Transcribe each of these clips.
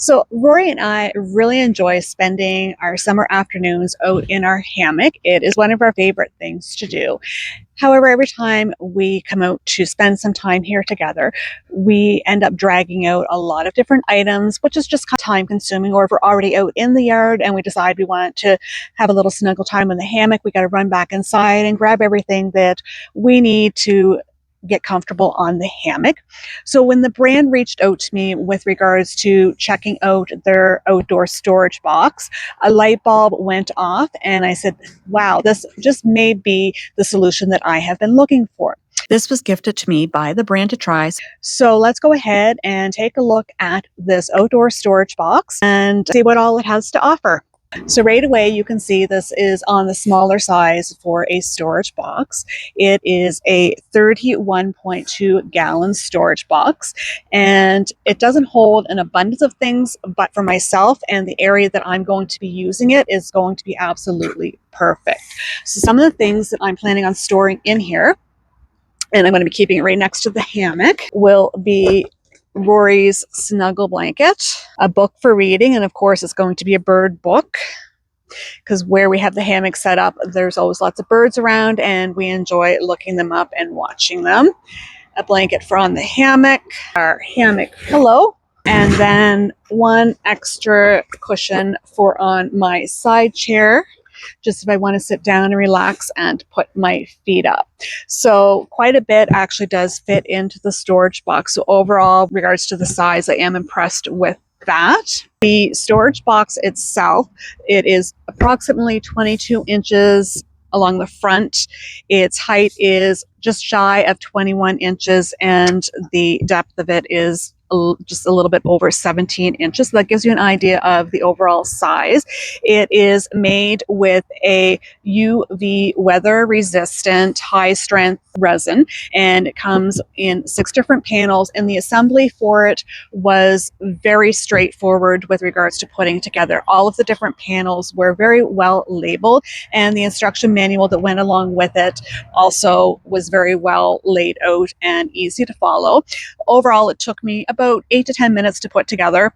So, Rory and I really enjoy spending our summer afternoons out in our hammock. It is one of our favorite things to do. However, every time we come out to spend some time here together, we end up dragging out a lot of different items, which is just time consuming. Or if we're already out in the yard and we decide we want to have a little snuggle time in the hammock, we got to run back inside and grab everything that we need to get comfortable on the hammock. So when the brand reached out to me with regards to checking out their outdoor storage box, a light bulb went off and I said, wow, this just may be the solution that I have been looking for. This was gifted to me by the brand to try. So let's go ahead and take a look at this outdoor storage box and see what all it has to offer. So right away, you can see this is on the smaller size for a storage box. It is a 31.2 gallon storage box, and it doesn't hold an abundance of things, but for myself and the area that I'm going to be using it is going to be absolutely perfect. So some of the things that I'm planning on storing in here, and I'm going to be keeping it right next to the hammock, will be Rory's snuggle blanket, a book for reading, and of course it's going to be a bird book because where we have the hammock set up, there's always lots of birds around and we enjoy looking them up and watching them. A blanket for on the hammock, our hammock pillow, and then one extra cushion for on my side chair, just if I want to sit down and relax and put my feet up. So quite a bit actually does fit into the storage box. So overall, in regards to the size, I am impressed with that. The storage box itself, it is approximately 22 inches along the front. Its height is just shy of 21 inches and the depth of it is just a little bit over 17 inches. So that gives you an idea of the overall size. It is made with a UV weather resistant high strength resin, and it comes in 6 different panels, and the assembly for it was very straightforward with regards to putting together. All of the different panels were very well labeled, and the instruction manual that went along with it also was very well laid out and easy to follow. Overall, it took me about 8 to 10 minutes to put together.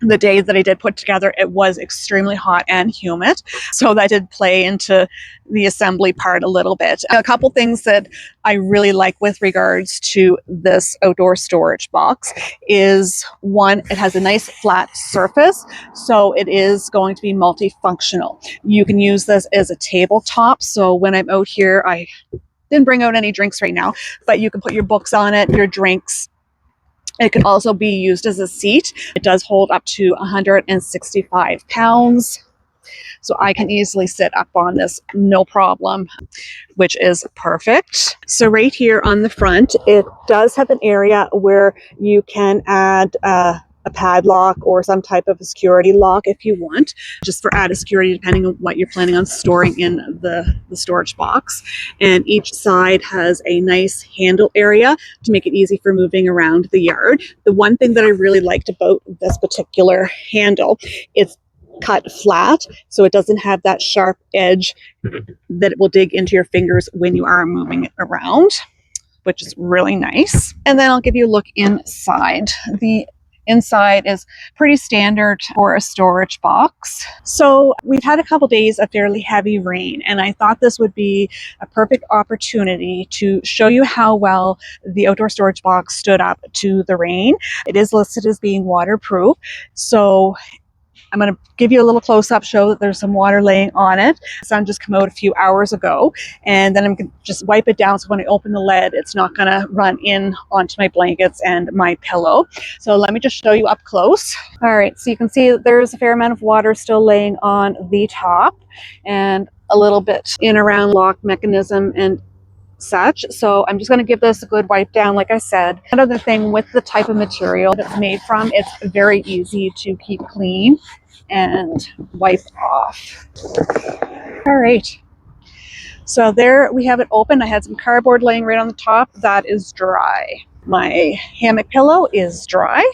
The day that I did put together, it was extremely hot and humid, so that did play into the assembly part a little bit. A couple things that I really like with regards to this outdoor storage box is, one, it has a nice flat surface, so it is going to be multifunctional. You can use this as a tabletop, so when I'm out here, I didn't bring out any drinks right now, but you can put your books on it, your drinks. It can also be used as a seat. It does hold up to 165 pounds. So I can easily sit up on this, no problem, which is perfect. So right here on the front, it does have an area where you can add a padlock or some type of a security lock if you want, just for added security depending on what you're planning on storing in the storage box. And each side has a nice handle area to make it easy for moving around the yard. The one thing that I really liked about this particular handle, it's cut flat, so it doesn't have that sharp edge that it will dig into your fingers when you are moving it around, which is really nice. And then I'll give you a look inside. The inside is pretty standard for a storage box. So we've had a couple days of fairly heavy rain, and I thought this would be a perfect opportunity to show you how well the outdoor storage box stood up to the rain. It is listed as being waterproof, so I'm going to give you a little close-up, show that there's some water laying on it. The sun just came out a few hours ago, and then I'm going to just wipe it down so when I open the lid, it's not going to run in onto my blankets and my pillow. So let me just show you up close. All right, so you can see that there's a fair amount of water still laying on the top and a little bit in around lock mechanism and such. So I'm just going to give this a good wipe down, like I said. Another thing with the type of material that it's made from, it's very easy to keep clean and wipe off. All right. So there we have it open. I had some cardboard laying right on the top. That is dry. My hammock pillow is dry.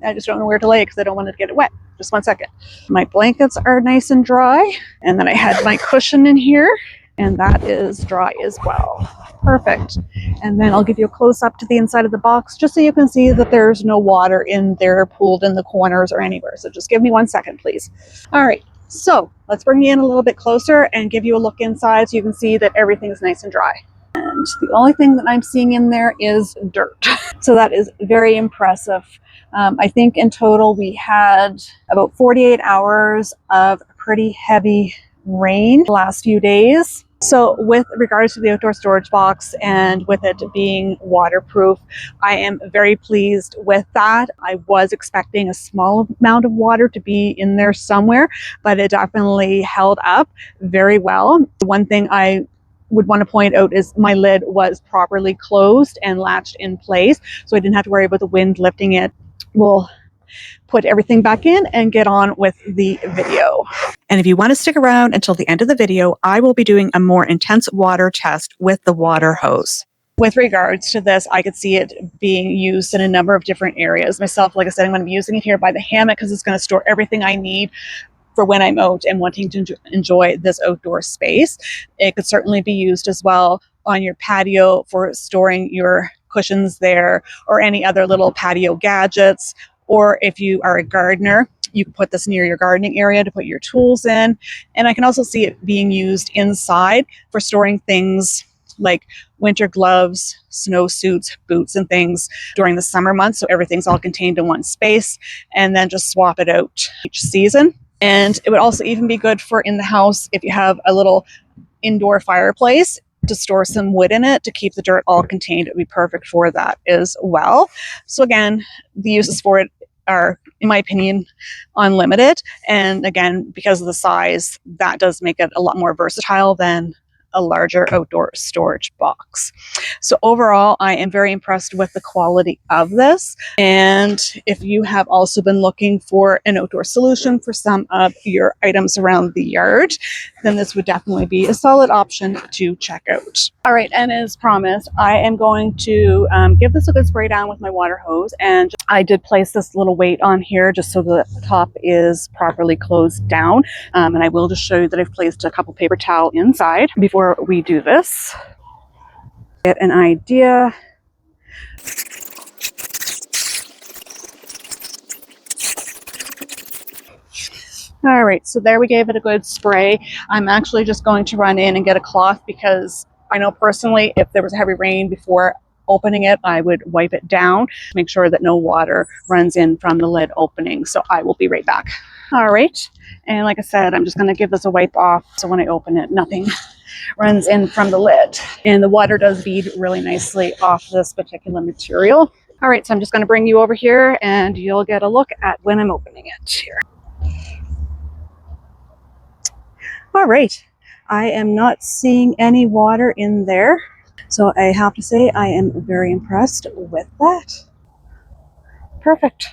I just don't know where to lay it because I don't want it to get it wet. Just one second. My blankets are nice and dry. And then I had my cushion in here. And that is dry as well. Perfect. And then I'll give you a close up to the inside of the box just so you can see that there's no water in there pooled in the corners or anywhere. So just give me 1 second, please. All right. So let's bring you in a little bit closer and give you a look inside so you can see that everything's nice and dry. And the only thing that I'm seeing in there is dirt. So that is very impressive. I think in total we had about 48 hours of pretty heavy rain the last few days. So with regards to the outdoor storage box and with it being waterproof, I am very pleased with that. I was expecting a small amount of water to be in there somewhere, but it definitely held up very well. The one thing I would want to point out is my lid was properly closed and latched in place, so I didn't have to worry about the wind lifting it. We'll put everything back in and get on with the video. And if you want to stick around until the end of the video, I will be doing a more intense water test with the water hose. With regards to this, I could see it being used in a number of different areas. Myself, like I said, I'm going to be using it here by the hammock because it's going to store everything I need for when I'm out and wanting to enjoy this outdoor space. It could certainly be used as well on your patio for storing your cushions there or any other little patio gadgets. Or if you are a gardener, you can put this near your gardening area to put your tools in. And I can also see it being used inside for storing things like winter gloves, snowsuits, boots, and things during the summer months. So everything's all contained in one space, and then just swap it out each season. And it would also even be good for in the house if you have a little indoor fireplace to store some wood in it to keep the dirt all contained. It would be perfect for that as well. So again, the uses for it are, in my opinion, unlimited. And again, because of the size, that does make it a lot more versatile than a larger outdoor storage box. So overall, I am very impressed with the quality of this. And if you have also been looking for an outdoor solution for some of your items around the yard, then this would definitely be a solid option to check out. All right, and as promised, I am going to give this a good spray down with my water hose. And I did place this little weight on here just so the top is properly closed down. And I will just show you that I've placed a couple paper towel inside before we do this. Get an idea. All right, so there we gave it a good spray. I'm actually just going to run in and get a cloth because I know personally if there was heavy rain before opening it, I would wipe it down, make sure that no water runs in from the lid opening. So I will be right back. All right, and like I said, I'm just going to give this a wipe off so when I open it, nothing runs in from the lid. And the water does bead really nicely off this particular material. All right, so I'm just going to bring you over here and you'll get a look at when I'm opening it here. All right, I am not seeing any water in there. So I have to say I am very impressed with that. Perfect.